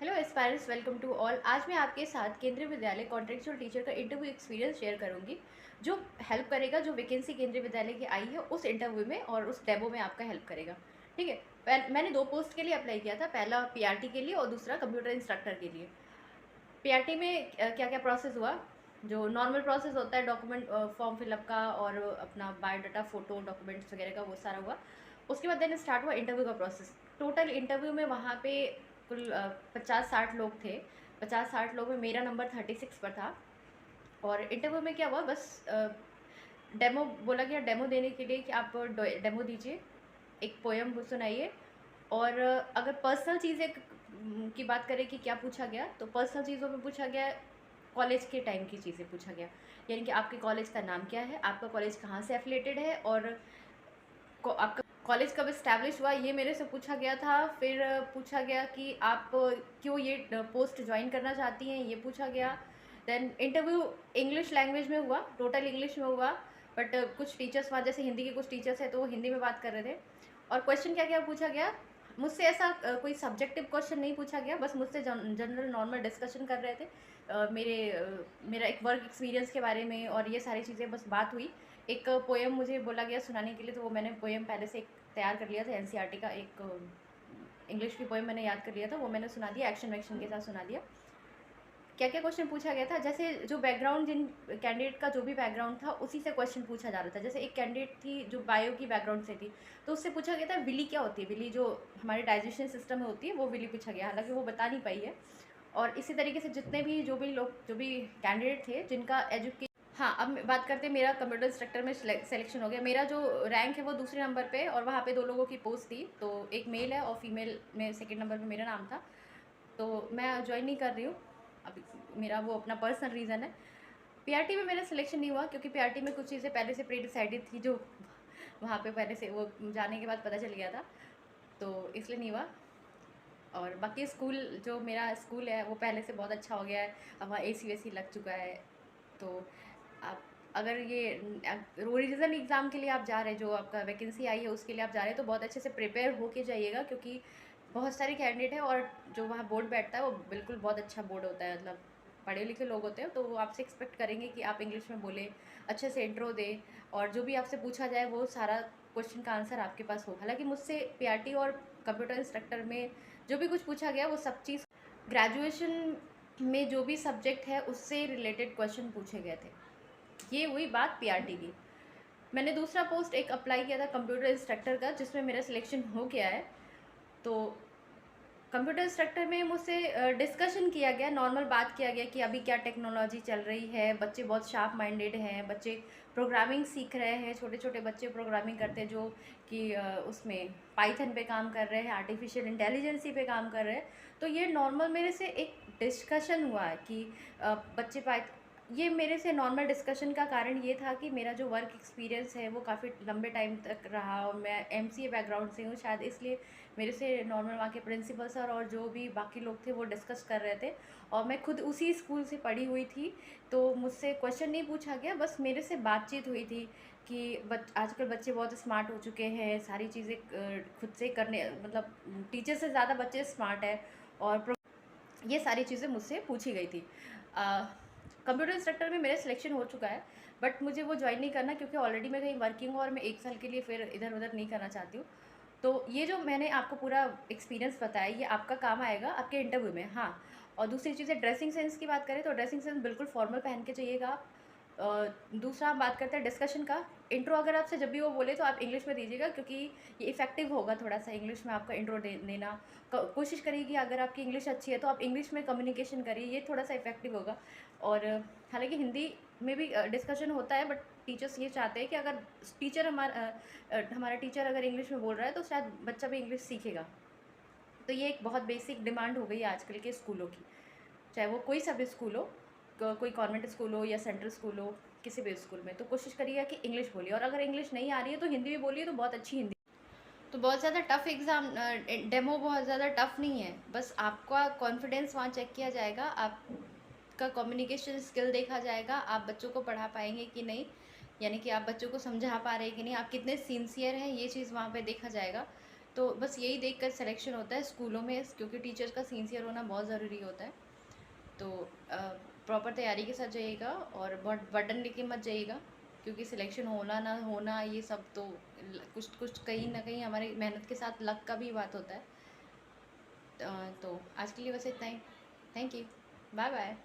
Hello aspirants, welcome to all. आज मैं आपके साथ केंद्रीय विद्यालय कॉन्ट्रेक्चुअल टीचर का इंटरव्यू एक्सपीरियंस शेयर करूंगी, जो हेल्प करेगा, जो वैकेंसी केंद्रीय विद्यालय की आई है उस इंटरव्यू में और उस डेमो में आपका हेल्प करेगा। ठीक है। मैंने दो पोस्ट के लिए अप्लाई किया था, पहला पीआरटी के लिए और दूसरा कंप्यूटर इंस्ट्रक्टर के लिए। पीआरटी में क्या क्या प्रोसेस हुआ, जो नॉर्मल प्रोसेस होता है डॉक्यूमेंट फॉर्म फिलअप का और अपना बायोडाटा फोटो डॉक्यूमेंट्स वगैरह का, वो सारा हुआ। उसके बाद देन स्टार्ट हुआ इंटरव्यू का प्रोसेस। टोटल इंटरव्यू में वहाँ पे कुल 50-60 लोग थे। 50-60 लोग में मेरा नंबर 36 पर था। और इंटरव्यू में क्या हुआ, बस डेमो बोला गया, डेमो देने के लिए कि आप डेमो दीजिए, एक पोएम सुनाइए। और अगर पर्सनल चीज़ें की बात करें कि क्या पूछा गया, तो पर्सनल चीज़ों में पूछा गया, कॉलेज के टाइम की चीज़ें पूछा गया। यानी कि आपके कॉलेज का नाम क्या है, आपका कॉलेज कहाँ से एफिलेटेड है, और आपका कॉलेज कब इस्टेब्लिश हुआ, ये मेरे से पूछा गया था। फिर पूछा गया कि आप क्यों ये पोस्ट ज्वाइन करना चाहती हैं, ये पूछा गया। देन इंटरव्यू इंग्लिश लैंग्वेज में हुआ, टोटल इंग्लिश में हुआ। बट कुछ टीचर्स वहाँ, जैसे हिंदी के कुछ टीचर्स हैं, तो वो हिंदी में बात कर रहे थे। और क्वेश्चन क्या क्या पूछा गया, मुझसे ऐसा कोई सब्जेक्टिव क्वेश्चन नहीं पूछा गया, बस मुझसे जनरल नॉर्मल डिस्कशन कर रहे थे। मेरा एक वर्क एक्सपीरियंस के बारे में और ये सारी चीज़ें बस बात हुई। एक पोएम मुझे बोला गया सुनाने के लिए, तो वो मैंने पोएम पहले से एक तैयार कर लिया था, एनसीईआरटी का एक इंग्लिश की पोएम मैंने याद कर लिया था, वो मैंने सुना दिया, एक्शन वैक्शन के साथ सुना दिया। क्या क्या क्वेश्चन पूछा गया था, जैसे जो बैकग्राउंड, जिन कैंडिडेट का जो भी बैकग्राउंड था उसी से क्वेश्चन पूछा जा रहा था। जैसे एक कैंडिडेट थी जो बायो की बैकग्राउंड से थी, तो उससे पूछा गया था विली क्या होती है, विली जो हमारे डाइजेशन सिस्टम में होती है, वो विली पूछा गया, हालांकि वो बता नहीं पाई है। और इसी तरीके से जितने भी जो भी कैंडिडेट थे जिनका एजुकेशन। हाँ, अब बात करते हैं, मेरा कंप्यूटर इंस्ट्रक्टर में सिलेक्शन हो गया। मेरा जो रैंक है वो दूसरे नंबर पे, और वहाँ पे दो लोगों की पोस्ट थी, तो एक मेल है और फीमेल में सेकंड नंबर पे मेरा नाम था। तो मैं ज्वाइन नहीं कर रही हूँ अभी, मेरा वो अपना पर्सनल रीज़न है। पीआरटी में मेरा सिलेक्शन नहीं हुआ, क्योंकि पीआरटी में कुछ चीज़ें पहले से प्री डिसाइडेड थी, जो वहाँ पे पहले से वो जाने के बाद पता चल गया था, तो इसलिए नहीं हुआ। और बाकी स्कूल, जो मेरा स्कूल है वो पहले से बहुत अच्छा हो गया है, अब वहाँ एसी वेसी लग चुका है। तो आप अगर ये रीजन एग्ज़ाम के लिए आप जा रहे हैं, जो आपका वैकेंसी आई है उसके लिए आप जा रहे हैं, तो बहुत अच्छे से प्रिपेयर होके जाइएगा, क्योंकि बहुत सारे कैंडिडेट हैं और जो वहाँ बोर्ड बैठता है वो बिल्कुल बहुत अच्छा बोर्ड होता है, मतलब पढ़े लिखे लोग होते हैं, तो वो आपसे एक्सपेक्ट करेंगे कि आप इंग्लिश में बोलें, अच्छे से इंट्रो दें, और जो भी आपसे पूछा जाए वो सारा क्वेश्चन का आंसर आपके पास हो। हालांकि मुझसे पीआरटी और कंप्यूटर इंस्ट्रक्टर में जो भी कुछ पूछा गया वो सब चीज़ ग्रेजुएशन में जो भी सब्जेक्ट है उससे रिलेटेड क्वेश्चन पूछे गए थे। ये हुई बात पीआरटी की। मैंने दूसरा पोस्ट एक अप्लाई किया था कंप्यूटर इंस्ट्रक्टर का, जिसमें मेरा सिलेक्शन हो गया है। तो कंप्यूटर इंस्ट्रक्टर में मुझसे डिस्कशन किया गया, नॉर्मल बात किया गया कि अभी क्या टेक्नोलॉजी चल रही है, बच्चे बहुत शार्प माइंडेड हैं, बच्चे प्रोग्रामिंग सीख रहे हैं, छोटे छोटे बच्चे प्रोग्रामिंग करते हैं, जो कि उसमें पाइथन पे काम कर रहे हैं, आर्टिफिशियल इंटेलिजेंसी पे काम कर रहे हैं। तो ये नॉर्मल मेरे से एक डिस्कशन हुआ है कि बच्चे ये मेरे से नॉर्मल डिस्कशन का कारण ये था कि मेरा जो वर्क एक्सपीरियंस है वो काफ़ी लंबे टाइम तक रहा, और मैं एमसीए बैकग्राउंड से हूँ, शायद इसलिए मेरे से नॉर्मल वहाँ के प्रिंसिपल सर और जो भी बाकी लोग थे वो डिस्कस कर रहे थे। और मैं खुद उसी स्कूल से पढ़ी हुई थी, तो मुझसे क्वेश्चन नहीं पूछा गया, बस मेरे से बातचीत हुई थी कि आजकल बच्चे बहुत स्मार्ट हो चुके हैं, सारी चीज़ें खुद से करने, मतलब टीचर से ज़्यादा बच्चे स्मार्ट है, और ये सारी चीज़ें मुझसे पूछी गई थी। कंप्यूटर इंस्ट्रक्टर में मेरा सिलेक्शन हो चुका है, बट मुझे वो ज्वाइन नहीं करना, क्योंकि ऑलरेडी मैं कहीं वर्किंग हूँ और मैं 1 साल के लिए फिर इधर उधर नहीं करना चाहती हूँ। तो ये जो मैंने आपको पूरा एक्सपीरियंस बताया, ये आपका काम आएगा आपके इंटरव्यू में। हाँ, और दूसरी चीज़ है, ड्रेसिंग सेंस की बात करें तो ड्रेसिंग सेंस बिल्कुल फॉर्मल पहन के जाइएगा आप। दूसरा हम बात करते हैं डिस्कशन का। इंट्रो अगर आपसे जब भी वो बोले तो आप इंग्लिश में दीजिएगा, क्योंकि ये इफेक्टिव होगा थोड़ा सा इंग्लिश में आपका इंट्रो देना। कोशिश करिए कि अगर आपकी इंग्लिश अच्छी है तो आप इंग्लिश में कम्युनिकेशन करिए, ये थोड़ा सा इफेक्टिव होगा। और हालांकि हिंदी में भी डिस्कशन होता है, बट टीचर्स ये चाहते हैं कि अगर हमारा टीचर अगर इंग्लिश में बोल रहा है तो शायद बच्चा भी इंग्लिश सीखेगा। तो ये एक बहुत बेसिक डिमांड हो गई है आजकल के स्कूलों की, चाहे वो कोई सा भी स्कूल हो, कोई कॉन्वेंट स्कूल हो या सेंट्रल स्कूल हो, किसी भी स्कूल में। तो कोशिश करिएगा कि इंग्लिश बोलिए, और अगर इंग्लिश नहीं आ रही है तो हिंदी भी बोलिए, तो बहुत अच्छी हिंदी। तो बहुत ज़्यादा टफ एग्ज़ाम, डेमो बहुत ज़्यादा टफ नहीं है, बस आपका कॉन्फिडेंस वहाँ चेक किया जाएगा, आपका कम्युनिकेशन स्किल देखा जाएगा, आप बच्चों को पढ़ा पाएंगे कि नहीं, यानी कि आप बच्चों को समझा पा रहे हैं कि नहीं, आप कितने सिंसियर हैं, ये चीज़ वहाँ पे देखा जाएगा। तो बस यही देख कर सिलेक्शन होता है स्कूलों में, क्योंकि टीचर्स का सिंसियर होना बहुत ज़रूरी होता है। तो प्रॉपर तैयारी के साथ जाइएगा और बहुत बर्डन लेके मत जाइएगा, क्योंकि सिलेक्शन होना ना होना ये सब तो कुछ कुछ कहीं ना कहीं हमारी मेहनत के साथ लक का भी बात होता है। तो आज के लिए बस इतना ही। Thank you. Bye bye.